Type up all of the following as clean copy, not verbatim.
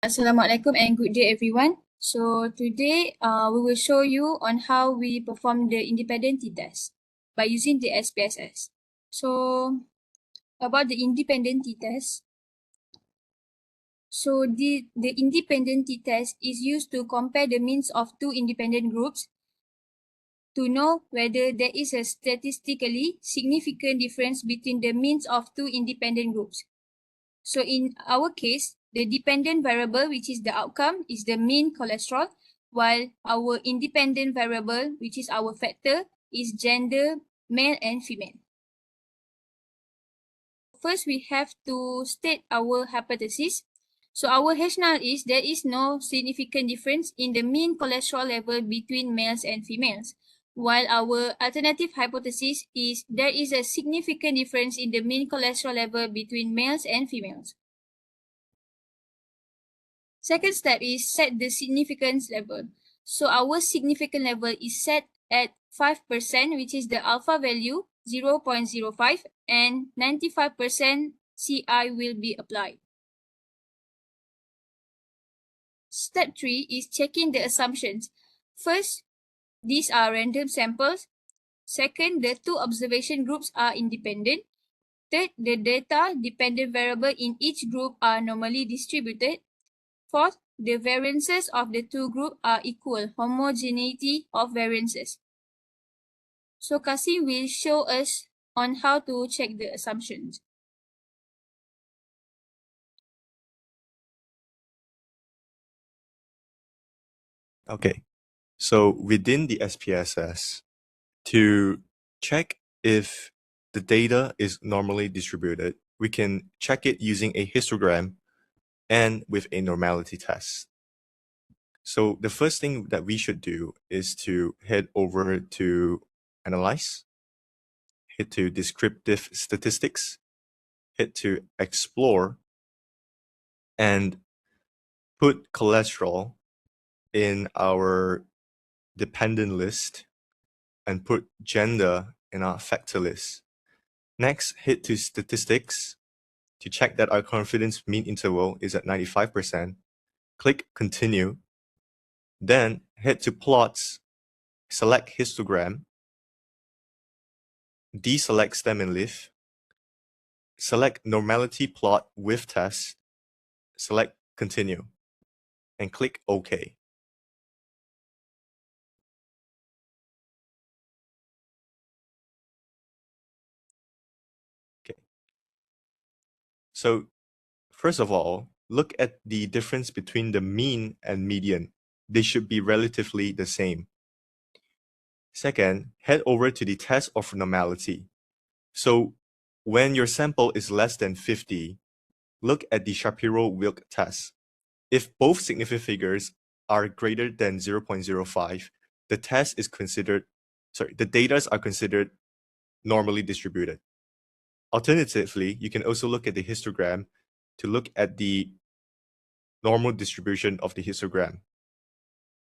Assalamualaikum and good day everyone. So today we will show you on how we perform the independent t-test by using the SPSS. So about the independent t-test. So the independent t-test is used to compare the means of two independent groups to know whether there is a statistically significant difference between the means of two independent groups. So in our case, the dependent variable, which is the outcome, is the mean cholesterol, while our independent variable, which is our factor, is gender, male and female. First, we have to state our hypothesis. So our rationale is there is no significant difference in the mean cholesterol level between males and females, while our alternative hypothesis is there is a significant difference in the mean cholesterol level between males and females. Second step is set the significance level. So our significance level is set at 5%, which is the alpha value 0.05, and 95% CI will be applied. Step 3 is checking the assumptions. First, these are random samples. Second, the two observation groups are independent. Third, the data dependent variable in each group are normally distributed. Fourth, the variances of the two groups are equal, homogeneity of variances. So Kasim will show us on how to check the assumptions. Okay, so within the SPSS, to check if the data is normally distributed, we can check it using a histogram and with a normality test. So the first thing that we should do is to head over to Analyze, hit to Descriptive Statistics, hit to Explore, and put cholesterol in our dependent list and put gender in our factor list. Next, hit to Statistics to check that our confidence mean interval is at 95%. Click Continue. Then head to Plots, select Histogram, deselect Stem and Leaf, select Normality Plot with Test, select Continue, and click OK. Okay. So first of all, look at the difference between the mean and median. They should be relatively the same. Second, head over to the test of normality. So when your sample is less than 50, look at the Shapiro-Wilk test. If both significant figures are greater than 0.05, the data are considered normally distributed. Alternatively, you can also look at the histogram to look at the normal distribution of the histogram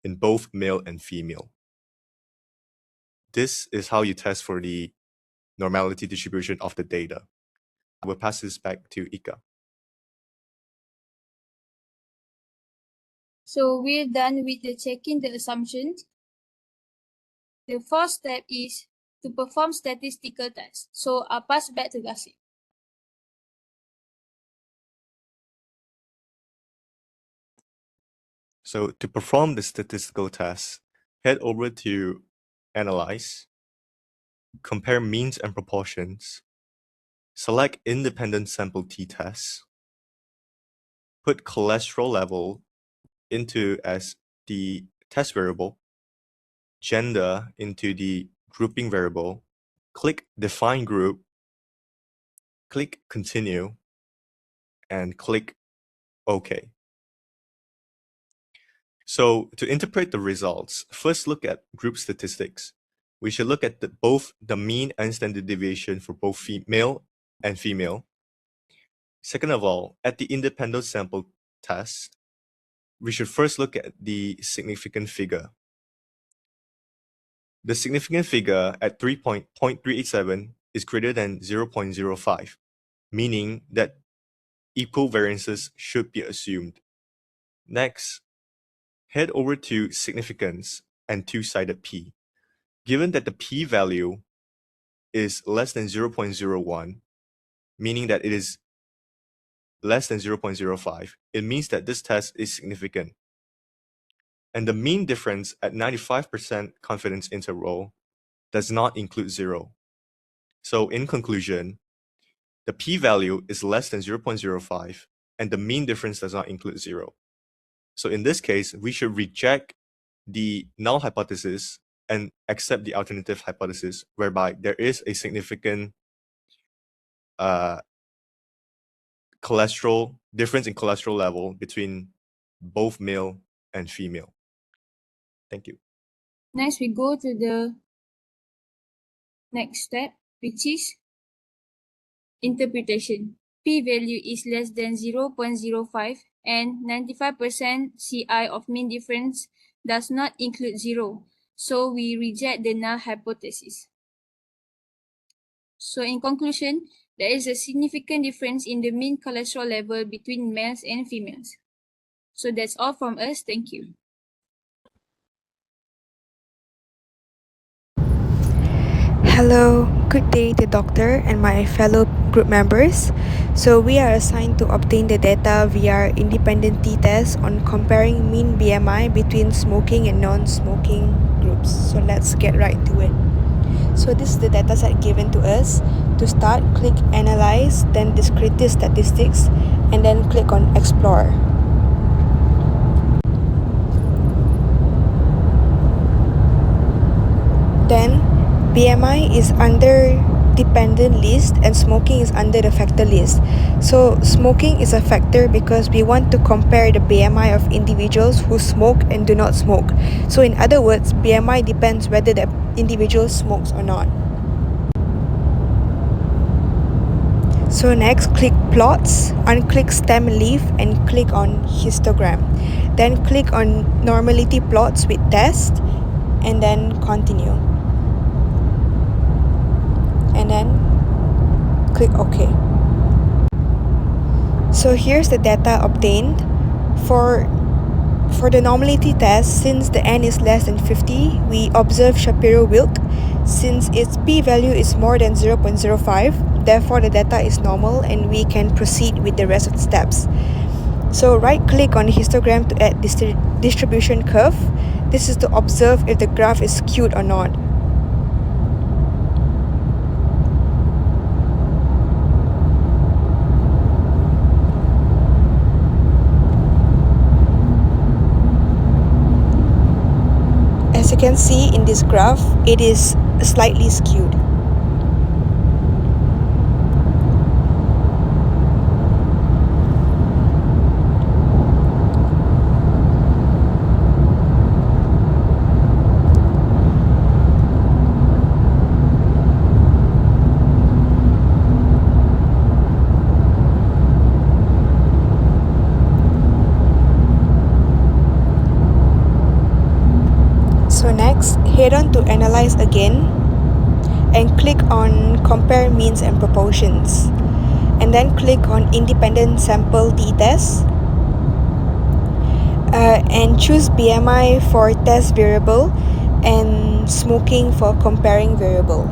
in both male and female. This is how you test for the normality distribution of the data. I will pass this back to Ika. So we're done with the checking the assumptions. The fourth step is to perform statistical tests. So I'll pass back to Kasim. So to perform the statistical test, head over to Analyze, compare means and proportions, select independent sample t-test, put cholesterol level into as the test variable, gender into the grouping variable, click Define Group, click Continue, and click OK. So to interpret the results, first look at group statistics. We should look at both the mean and standard deviation for both male and female. Second of all, at the independent sample test, we should first look at the significant figure. The significant figure at 3.387 is greater than 0.05, meaning that equal variances should be assumed. Next, head over to significance and two-sided p. Given that the p-value is less than 0.01, meaning that it is less than 0.05, it means that this test is significant. And the mean difference at 95% confidence interval does not include 0. So in conclusion, the p-value is less than 0.05 and the mean difference does not include 0. So in this case, we should reject the null hypothesis and accept the alternative hypothesis, whereby there is a significant cholesterol difference in cholesterol level between both male and female. Thank you. Next, we go to the next step, which is interpretation. P-value is less than 0.05 and 95% CI of mean difference does not include 0. So we reject the null hypothesis. So in conclusion, there is a significant difference in the mean cholesterol level between males and females. So that's all from us. Thank you. Hello, good day to Doctor and my fellow group members. So we are assigned to obtain the data via independent t-test on comparing mean BMI between smoking and non-smoking groups. So let's get right to it. So this is the data set given to us. To start, click Analyze, then Descriptive Statistics, and then click on Explore. Then BMI is under dependent list and smoking is under the factor list. So smoking is a factor because we want to compare the BMI of individuals who smoke and do not smoke. So in other words, BMI depends whether the individual smokes or not. So next, click Plots, unclick Stem Leaf and click on Histogram. Then click on Normality Plots with Test and then Continue. And then click OK. So here's the data obtained. For the normality test, since the n is less than 50, we observe Shapiro-Wilk. Since its p-value is more than 0.05, therefore the data is normal and we can proceed with the rest of the steps. So right-click on the histogram to add distribution curve. This is to observe if the graph is skewed or not. As you can see in this graph, it is slightly skewed. So next, head on to Analyze again and click on Compare Means and Proportions. And then click on Independent Sample t-test. And choose BMI for test variable and smoking for comparing variable.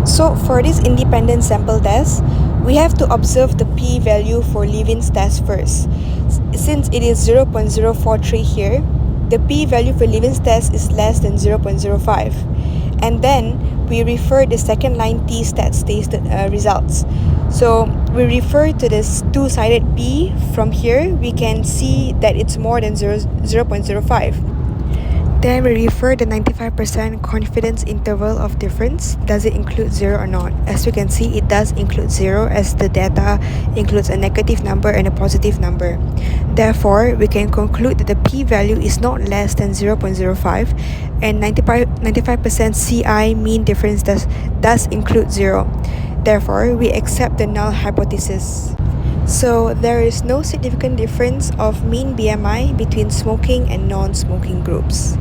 So for this independent sample test, we have to observe the p-value for Levin's test first. Since it is 0.043 here, the p-value for Levin's test is less than 0.05. And then we refer the second line t-stats results. So we refer to this two-sided p. From here, we can see that it's more than 0.05. Then we refer the 95% confidence interval of difference. Does it include 0 or not? As you can see, it does include 0 as the data includes a negative number and a positive number. Therefore, we can conclude that the p-value is not less than 0.05 and 95% CI mean difference does include 0. Therefore, we accept the null hypothesis. So there is no significant difference of mean BMI between smoking and non-smoking groups.